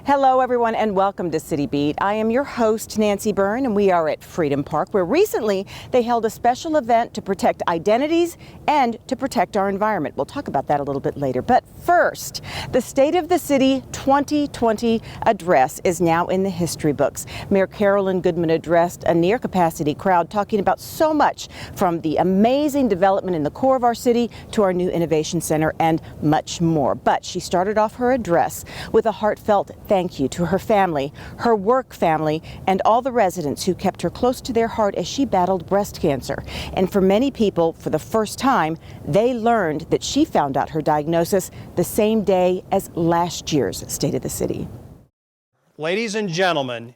Hello, everyone, and welcome to City Beat. I am your host, Nancy Byrne, and we are at Freedom Park, where recently they held a special event to protect identities and to protect our environment. We'll talk about that a little bit later. But first, the State of the City 2020 address is now in the history books. Mayor Carolyn Goodman addressed a near-capacity crowd, talking about so much, from the amazing development in the core of our city to our new innovation center and much more. But she started off her address with a heartfelt thank you to her family, her work family, and all the residents who kept her close to their heart as she battled breast cancer. And for many people, for the first time, they learned that she found out her diagnosis the same day as last year's State of the City. Ladies and gentlemen,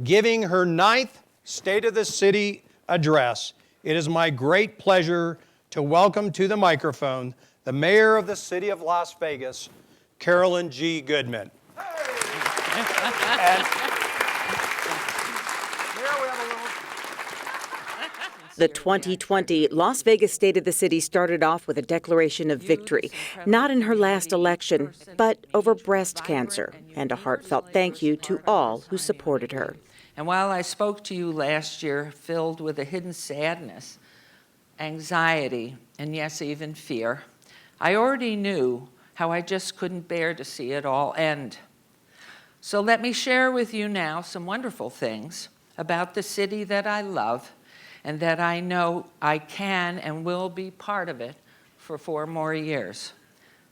giving her 9th State of the City address, it is my great pleasure to welcome to the microphone the Mayor of the City of Las Vegas, Carolyn G. Goodman. The 2020 Las Vegas State of the City started off with a declaration of victory, not in her last election, but over breast cancer, and a heartfelt thank you to all who supported her. And while I spoke to you last year filled with a hidden sadness, anxiety, and yes, even fear, I already knew how I just couldn't bear to see it all end. So let me share with you now some wonderful things about the city that I love and that I know I can and will be part of it for 4 more years.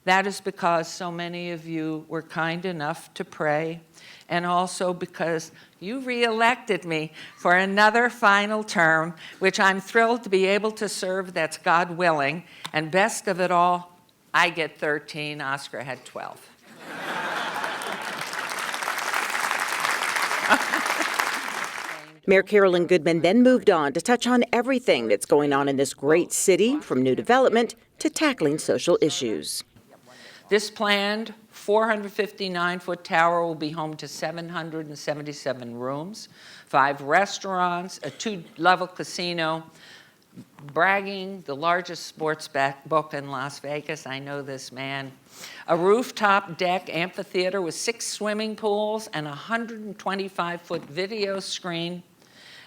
That is because so many of you were kind enough to pray, and also because you re-elected me for another final term, which I'm thrilled to be able to serve, that's God willing, and best of it all, I get 13, Oscar had 12. Mayor Carolyn Goodman then moved on to touch on everything that's going on in this great city, from new development to tackling social issues. This planned 459-foot tower will be home to 777 rooms, 5 restaurants, a 2-level casino, bragging, the largest sports book in Las Vegas, I know this man, a rooftop deck amphitheater with 6 swimming pools and a 125-foot video screen,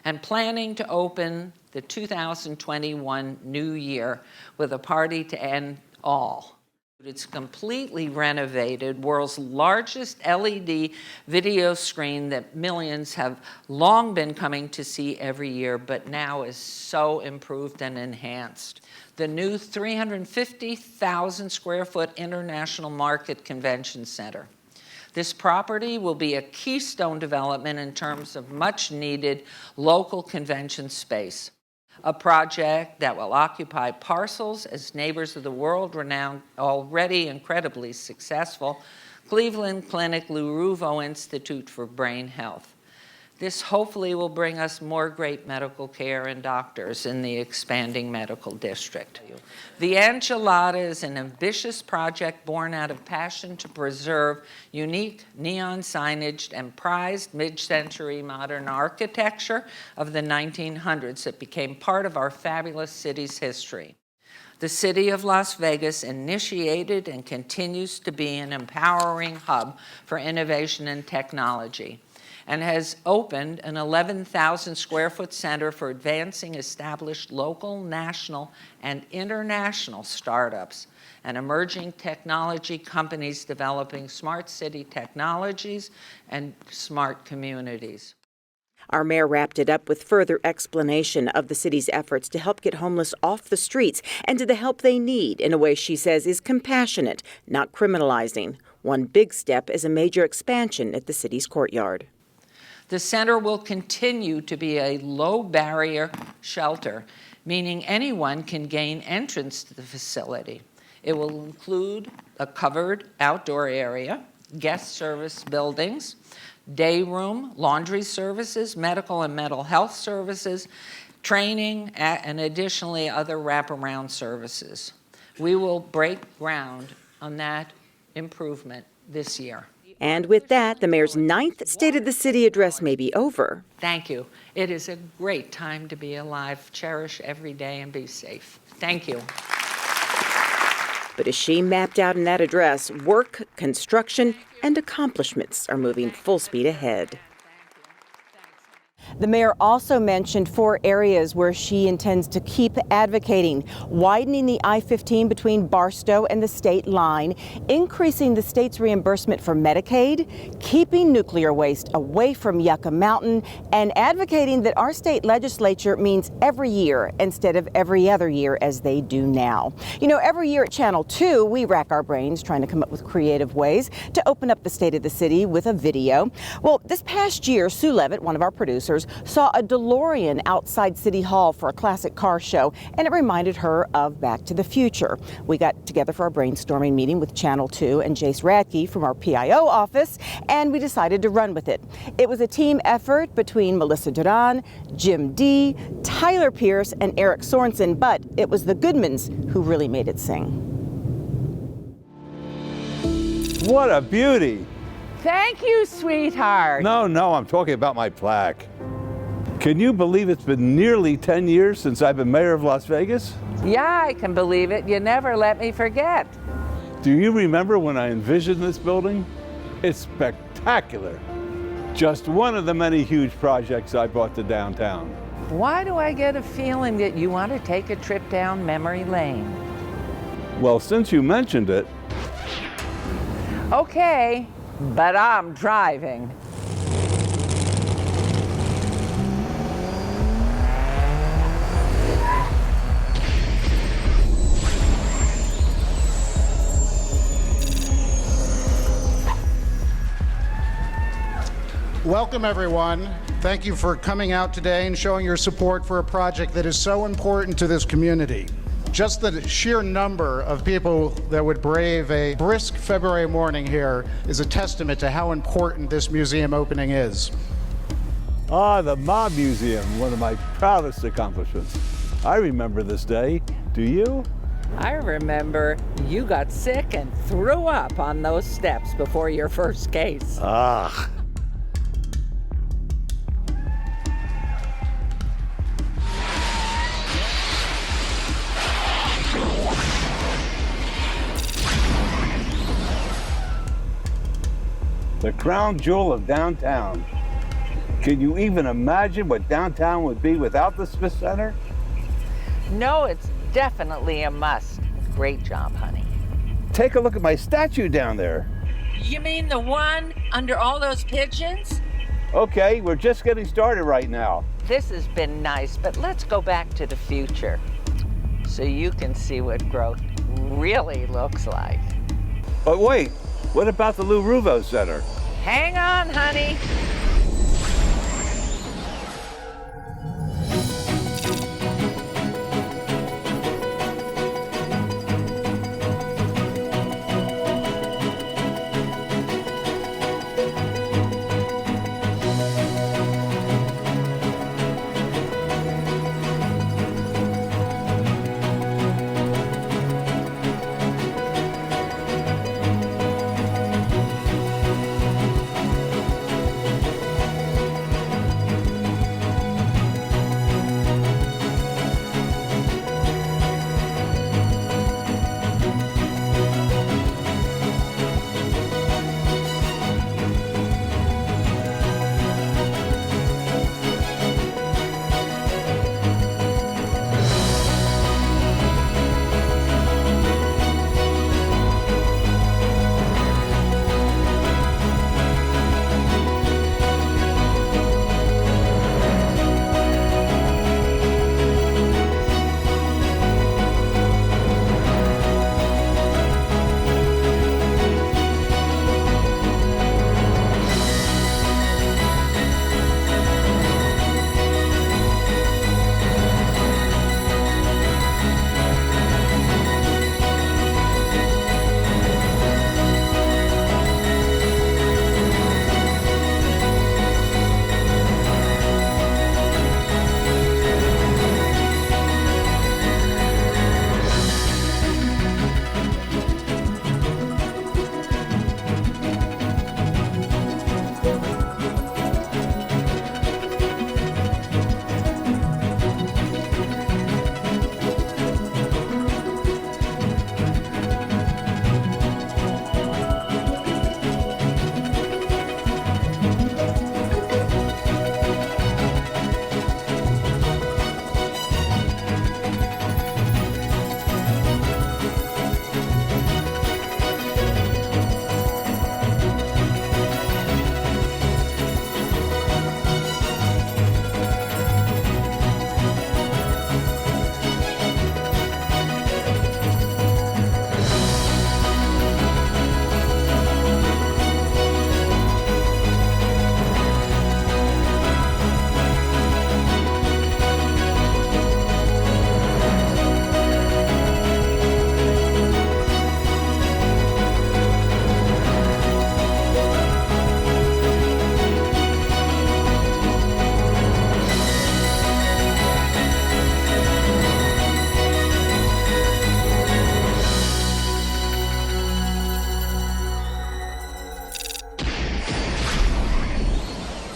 and planning to open the 2021 new year with a party to end all. It's completely renovated, world's largest LED video screen that millions have long been coming to see every year, but now is so improved and enhanced. The new 350,000 square foot International Market Convention Center. This property will be a keystone development in terms of much needed local convention space. A project that will occupy parcels as Neighbors of the World renowned, already incredibly successful, Cleveland Clinic Luruvo Institute for Brain Health. This hopefully will bring us more great medical care and doctors in the expanding medical district. The Enchilada is an ambitious project born out of passion to preserve unique neon signage and prized mid-century modern architecture of the 1900s that became part of our fabulous city's history. The city of Las Vegas initiated and continues to be an empowering hub for innovation and technology, and has opened an 11,000 square foot center for advancing established local, national, and international startups and emerging technology companies developing smart city technologies and smart communities. Our mayor wrapped it up with further explanation of the city's efforts to help get homeless off the streets and to the help they need in a way she says is compassionate, not criminalizing. One big step is a major expansion at the city's courtyard. The center will continue to be a low-barrier shelter, meaning anyone can gain entrance to the facility. It will include a covered outdoor area, guest service buildings, day room, laundry services, medical and mental health services, training, and additionally other wraparound services. We will break ground on that improvement this year. And with that, the mayor's 9th State of the City address may be over. Thank you. It is a great time to be alive. Cherish every day and be safe. Thank you. But as she mapped out in that address, work, construction, and accomplishments are moving full speed ahead. The mayor also mentioned 4 areas where she intends to keep advocating: widening the I-15 between Barstow and the state line, increasing the state's reimbursement for Medicaid, keeping nuclear waste away from Yucca Mountain, and advocating that our state legislature means every year instead of every other year as they do now. You know, every year at Channel 2, we rack our brains trying to come up with creative ways to open up the state of the city with a video. Well, this past year, Sue Levitt, one of our producers, saw a DeLorean outside City Hall for a classic car show, and it reminded her of Back to the Future. We got together for our brainstorming meeting with Channel 2 and Jace Radke from our PIO office, and we decided to run with it. It was a team effort between Melissa Duran, Jim D., Tyler Pierce, and Eric Sorensen, but it was the Goodmans who really made it sing. What a beauty! Thank you, sweetheart. No, I'm talking about my plaque. Can you believe it's been nearly 10 years since I've been mayor of Las Vegas? Yeah, I can believe it. You never let me forget. Do you remember when I envisioned this building? It's spectacular. Just one of the many huge projects I brought to downtown. Why do I get a feeling that you want to take a trip down memory lane? Well, since you mentioned it, Okay, but I'm driving. Welcome, everyone. Thank you for coming out today and showing your support for a project that is so important to this community. Just the sheer number of people that would brave a brisk February morning here is a testament to how important this museum opening is. the Mob Museum, one of my proudest accomplishments. I remember this day. Do you? I remember you got sick and threw up on those steps before your first case. Ah. The crown jewel of downtown. Can you even imagine what downtown would be without the Smith Center? No, it's definitely a must. Great job, honey. Take a look at my statue down there. You mean the one under all those pigeons? Okay, we're just getting started right now. This has been nice, but let's go back to the future so you can see what growth really looks like. But wait, what about the Lou Ruvo Center? Hang on, honey.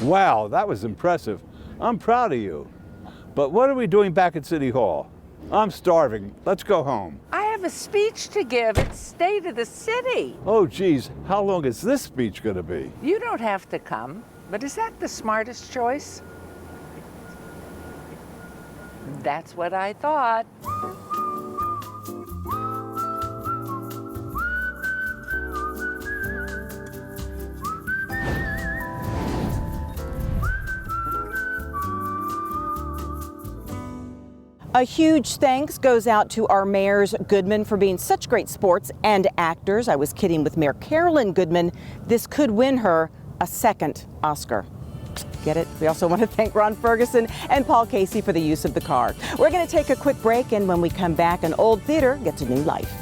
Wow, that was impressive. I'm proud of you. But what are we doing back at City Hall? I'm starving. Let's go home. I have a speech to give at State of the City. Oh, geez, how long is this speech going to be? You don't have to come, but is that the smartest choice? That's what I thought. A huge thanks goes out to our mayors, Goodman, for being such great sports and actors. I was kidding with Mayor Carolyn Goodman. This could win her a second Oscar. Get it? We also want to thank Ron Ferguson and Paul Casey for the use of the car. We're going to take a quick break, and when we come back, an old theater gets a new life.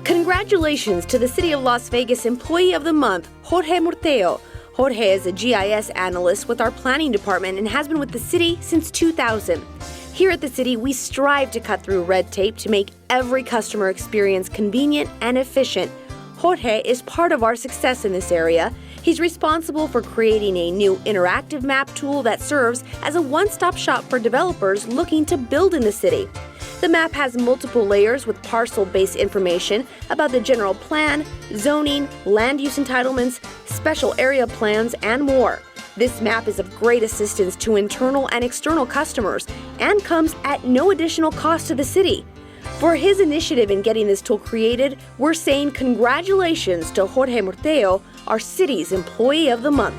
Congratulations to the City of Las Vegas Employee of the Month, Jorge Morteo. Jorge is a GIS analyst with our planning department and has been with the city since 2000. Here at the city, we strive to cut through red tape to make every customer experience convenient and efficient. Jorge is part of our success in this area. He's responsible for creating a new interactive map tool that serves as a one-stop shop for developers looking to build in the city. The map has multiple layers with parcel-based information about the general plan, zoning, land use entitlements, special area plans, and more. This map is of great assistance to internal and external customers and comes at no additional cost to the city. For his initiative in getting this tool created, we're saying congratulations to Jorge Morteo, our city's Employee of the Month.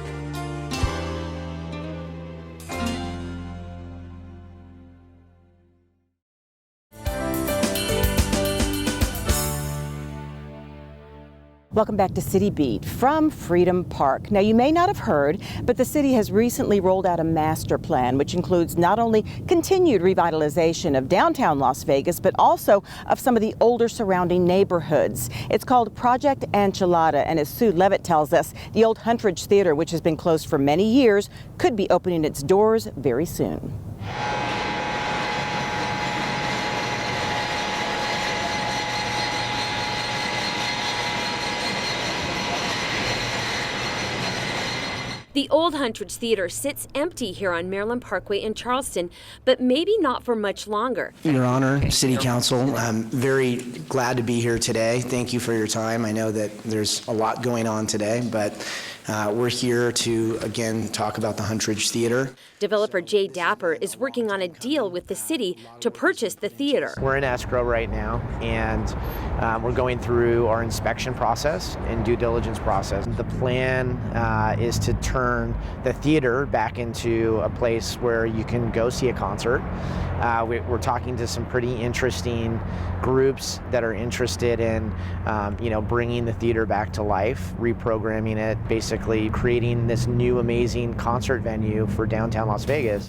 Welcome back to City Beat from Freedom Park. Now, you may not have heard, but the city has recently rolled out a master plan, which includes not only continued revitalization of downtown Las Vegas, but also of some of the older surrounding neighborhoods. It's called Project Enchilada, and as Sue Levitt tells us, the old Huntress Theater, which has been closed for many years, could be opening its doors very soon. The old Huntress Theater sits empty here on Maryland Parkway in Charleston, but maybe not for much longer. Your Honor, City Council, I'm very glad to be here today. Thank you for your time. I know that there's a lot going on today, but we're here to, again, talk about the Huntress Theater. Developer Jay Dapper is working on a deal with the city to purchase the theater. We're in escrow right now, and we're going through our inspection process and due diligence process. The plan is to turn the theater back into a place where you can go see a concert. We're talking to some pretty interesting groups that are interested in, bringing the theater back to life, reprogramming it, basically creating this new amazing concert venue for downtown Las Vegas.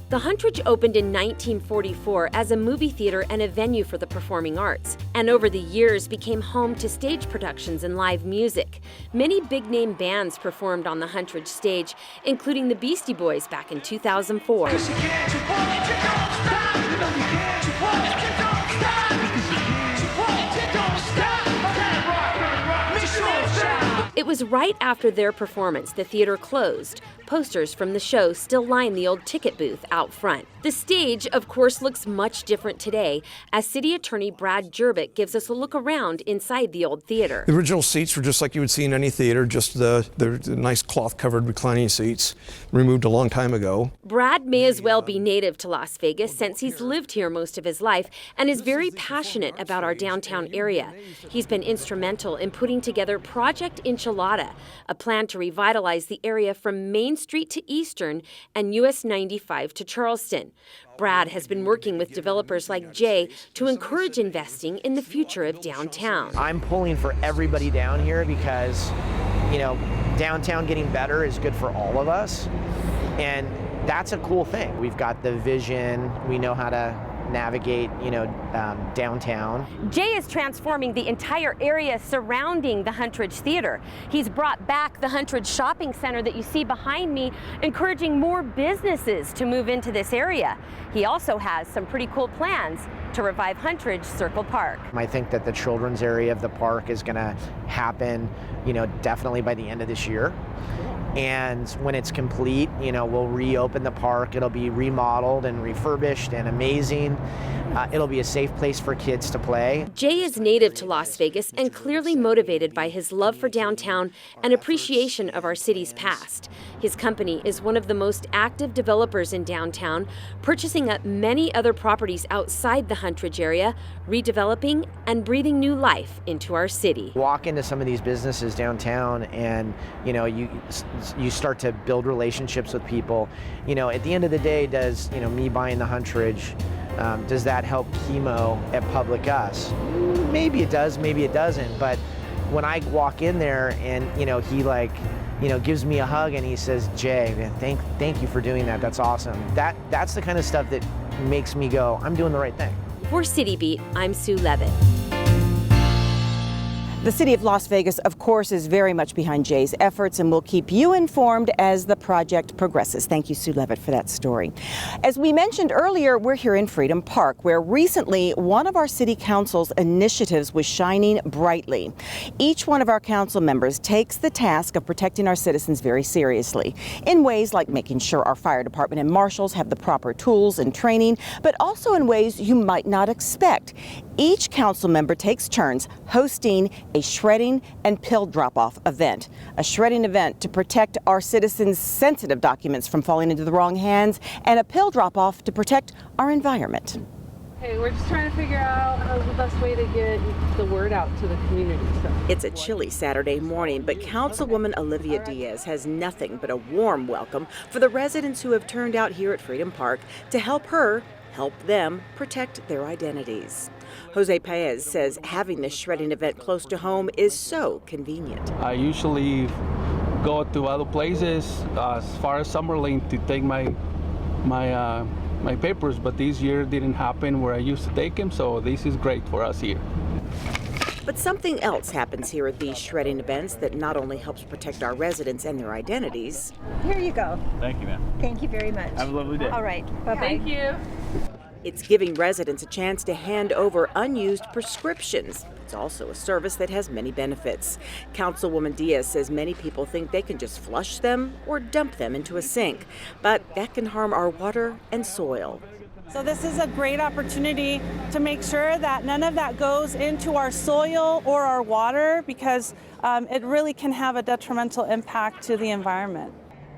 The Huntress opened in 1944 as a movie theater and a venue for the performing arts, and over the years became home to stage productions and live music. Many big-name bands performed on the Huntress stage, including the Beastie Boys back in 2004. It was right after their performance the theater closed. Posters from the show still line the old ticket booth out front. The stage, of course, looks much different today, as City Attorney Brad Jerbick gives us a look around inside the old theater. The original seats were just like you would see in any theater, just the nice cloth-covered reclining seats, removed a long time ago. Brad may as well be native to Las Vegas since he's lived here most of his life and is very passionate about our downtown area. He's been instrumental in putting together Project Enchilada, a plan to revitalize the area from Main Street to Eastern and US 95 to Charleston. Brad has been working with developers like Jay to encourage investing in the future of downtown. I'm pulling for everybody down here because, downtown getting better is good for all of us. And that's a cool thing. We've got the vision, we know how to navigate, downtown. Jay is transforming the entire area surrounding the Huntress Theater. He's brought back the Huntress Shopping Center that you see behind me, encouraging more businesses to move into this area. He also has some pretty cool plans to revive Huntress Circle Park. I think that the children's area of the park is going to happen, definitely by the end of this year. And when it's complete, we'll reopen the park. It'll be remodeled and refurbished and amazing. It'll be a safe place for kids to play. Jay is native to Las Vegas and clearly motivated by his love for downtown and appreciation of our city's past. His company is one of the most active developers in downtown, purchasing up many other properties outside the Huntress area, redeveloping and breathing new life into our city. Walk into some of these businesses downtown and, you start to build relationships with people. At the end of the day, does, me buying the Huntress, does that help chemo at Public Us? Maybe it does, maybe it doesn't. But when I walk in there and, he gives me a hug and he says, Jay, man, thank you for doing that. That's awesome. That's the kind of stuff that makes me go, I'm doing the right thing. For City Beat, I'm Sue Levitt. The city of Las Vegas, of course, is very much behind Jay's efforts and will keep you informed as the project progresses. Thank you, Sue Levitt, for that story. As we mentioned earlier, we're here in Freedom Park, where recently one of our city council's initiatives was shining brightly. Each one of our council members takes the task of protecting our citizens very seriously, in ways like making sure our fire department and marshals have the proper tools and training, but also in ways you might not expect. Each council member takes turns hosting a shredding and pill drop-off event. A shredding event to protect our citizens' sensitive documents from falling into the wrong hands, and a pill drop-off to protect our environment. Hey, we're just trying to figure out how's the best way to get the word out to the community. It's a chilly Saturday morning, but Councilwoman Olivia Diaz has nothing but a warm welcome for the residents who have turned out here at Freedom Park to help them protect their identities. Jose Paez says having this shredding event close to home is so convenient. I usually go to other places as far as Summerlin to take my papers, but this year didn't happen where I used to take them, so this is great for us here. But something else happens here at these shredding events that not only helps protect our residents and their identities. Here you go. Thank you, ma'am. Thank you very much. Have a lovely day. All right. Bye-bye. Thank you. It's giving residents a chance to hand over unused prescriptions. It's also a service that has many benefits. Councilwoman Diaz says many people think they can just flush them or dump them into a sink, but that can harm our water and soil. So this is a great opportunity to make sure that none of that goes into our soil or our water, because it really can have a detrimental impact to the environment.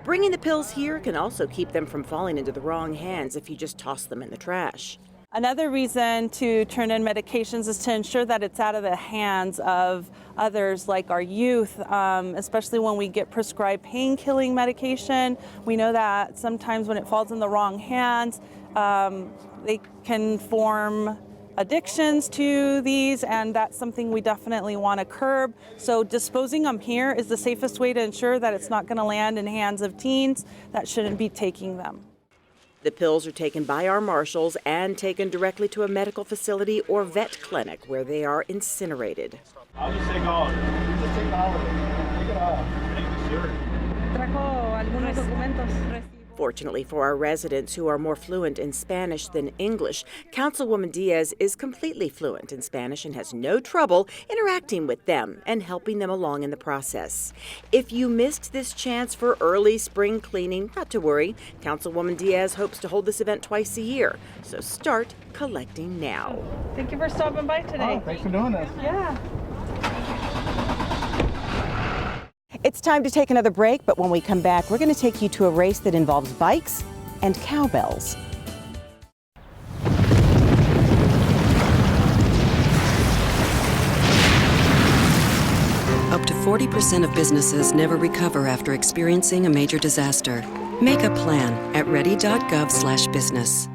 Bringing the pills here can also keep them from falling into the wrong hands if you just toss them in the trash. Another reason to turn in medications is to ensure that it's out of the hands of others, like our youth, especially when we get prescribed pain-killing medication. We know that sometimes when it falls in the wrong hands, they can form addictions to these, and that's something we definitely want to curb. So disposing them here is the safest way to ensure that it's not going to land in hands of teens that shouldn't be taking them. The pills are taken by our marshals and taken directly to a medical facility or vet clinic where they are incinerated. I'll just take all of it. Just take all of it. Take it all. Thank you, sir. Trajo algunos documentos. Fortunately for our residents who are more fluent in Spanish than English, Councilwoman Diaz is completely fluent in Spanish and has no trouble interacting with them and helping them along in the process. If you missed this chance for early spring cleaning, not to worry. Councilwoman Diaz hopes to hold this event twice a year, so start collecting now. Thank you for stopping by today. Oh, thanks for doing this. Yeah. It's time to take another break, but when we come back, we're going to take you to a race that involves bikes and cowbells. Up to 40% of businesses never recover after experiencing a major disaster. Make a plan at ready.gov/business.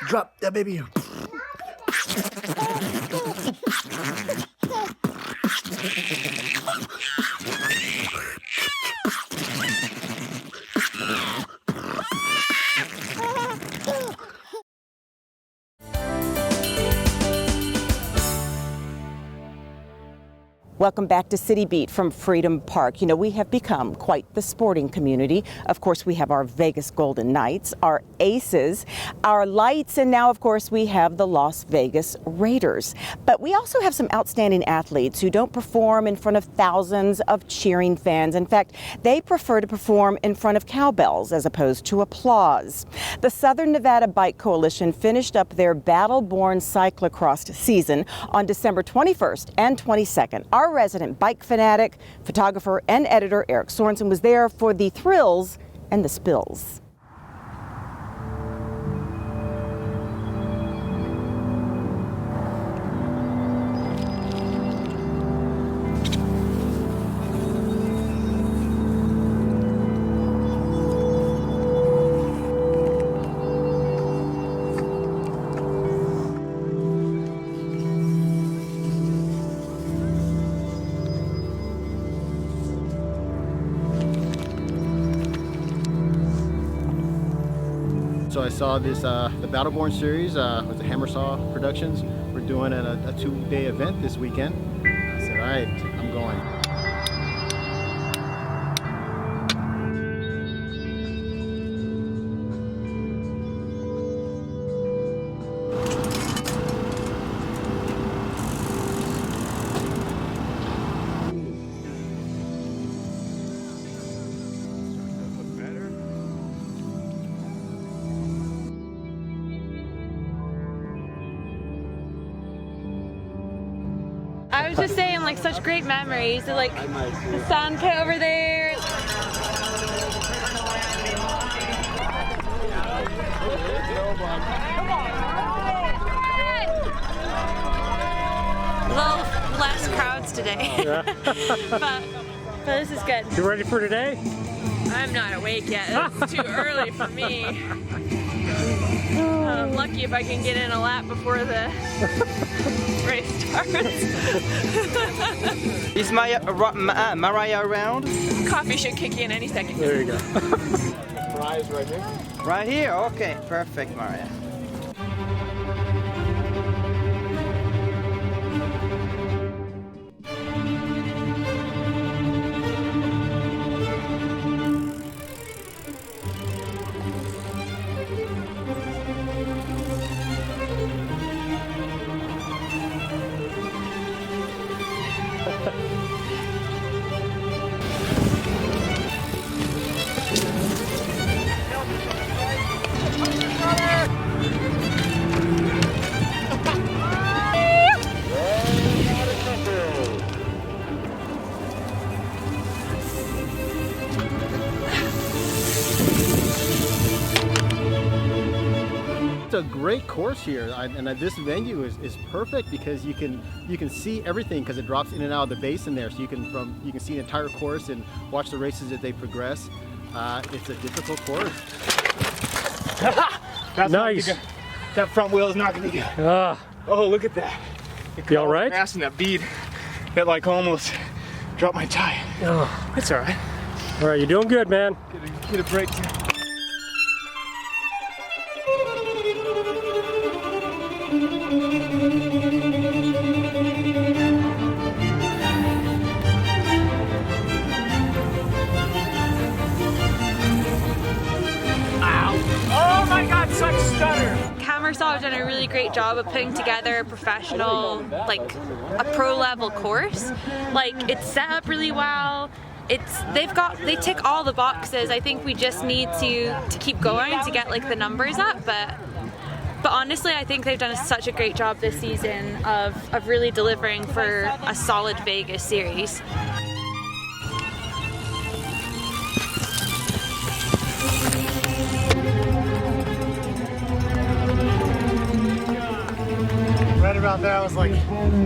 Drop that baby. Welcome back to City Beat from Freedom Park. You know, we have become quite the sporting community. Of course, we have our Vegas Golden Knights, our Aces, our Lights, and now, of course, we have the Las Vegas Raiders. But we also have some outstanding athletes who don't perform in front of thousands of cheering fans. In fact, they prefer to perform in front of cowbells as opposed to applause. The Southern Nevada Bike Coalition finished up their Battleborn cyclocross season on December 21st and 22nd. Our resident bike fanatic, photographer, and editor Eric Sorensen was there for the thrills and the spills. So I saw this, the Battleborn series with the Hammersaw Productions. We're doing a two-day event this weekend. I said, all right, I'm going. I was just saying, like, such great memories. Like, the sand pit over there. A little less crowds today. Yeah. but this is good. You ready for today? I'm not awake yet. It's too early for me. I'm lucky if I can get in a lap before the race starts. Is Mariah around? Coffee should kick in any second. There you go. Mariah's right here. Right here? Okay, perfect, Mariah. It's a great course here, and this venue is perfect because you can see everything because it drops in and out of the basin there, so you can see the entire course and watch the races as they progress. It's a difficult course. That's nice. That front wheel is not gonna be good. Oh, look at that! You all right? Grass and that bead that like almost dropped my tire. Oh, it's all right. All right, you're doing good, man. Get a break. Oh my God, such stutter! Hammersaw have done a really great job of putting together a professional, like a pro level course. Like, it's set up really well. They tick all the boxes. I think we just need to keep going to get like the numbers up, but honestly, I think they've done such a great job this season of really delivering for a solid Vegas series. Right about there, I was like,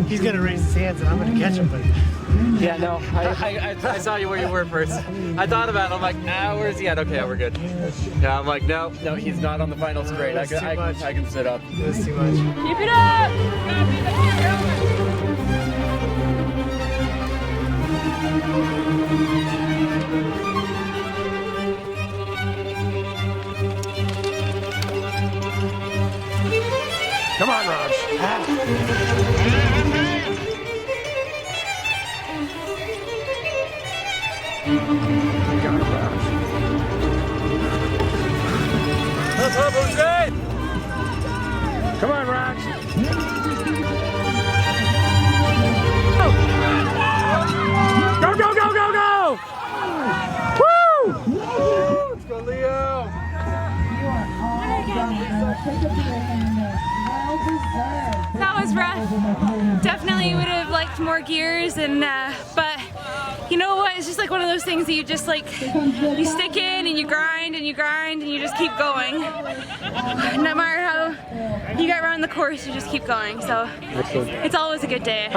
he's gonna raise his hands and I'm gonna catch him, but yeah, no, I saw you where you were first. I thought about it, I'm like, where's he at? Okay, we're good. Yeah, I'm like, no, he's not on the final straight. I can sit up. It's too much. Keep it up! Come on, Raj. Definitely would have liked more gears, and but you know what? It's just like one of those things that you just like, you stick in and you grind and you grind and you just keep going. No matter how you get around the course, you just keep going. So it's always a good day.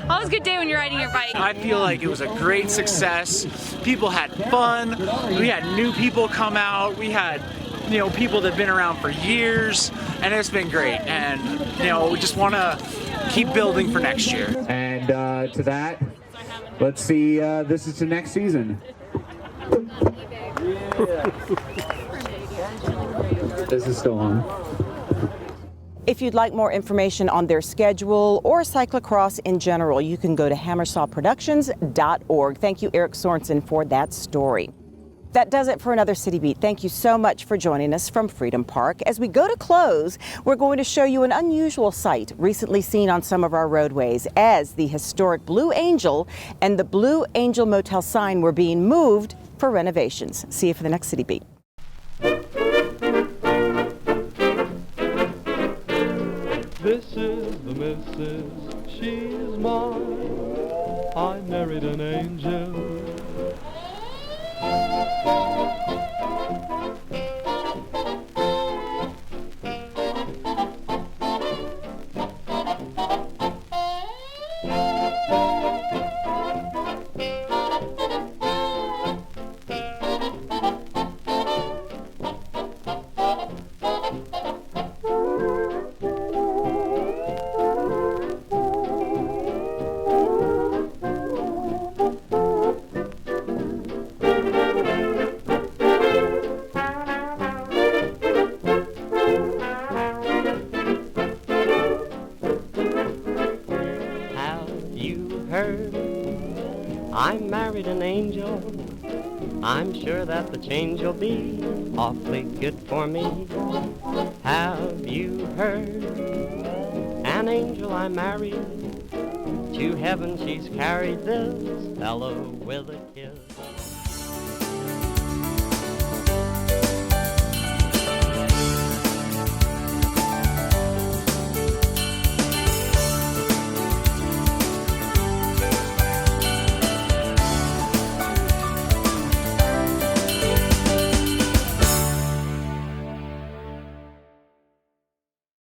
Always a good day when you're riding your bike. I feel like it was a great success. People had fun. We had new people come out. We had, you know, people that have been around for years, and it's been great. And, you know, we just want to keep building for next year. And to that, let's see, this is to next season. This is still on. If you'd like more information on their schedule or cyclocross in general, you can go to hammersawproductions.org. Thank you, Eric Sorensen, for that story. That does it for another City Beat. Thank you so much for joining us from Freedom Park. As we go to close, we're going to show you an unusual sight recently seen on some of our roadways as the historic Blue Angel and the Blue Angel Motel sign were being moved for renovations. See you for the next City Beat. This is the missus, she's mine. I married an angel. I married an angel. I'm sure that the change will be awfully good for me. Have you heard? An angel I married. To heaven she's carried this fellow with a kiss.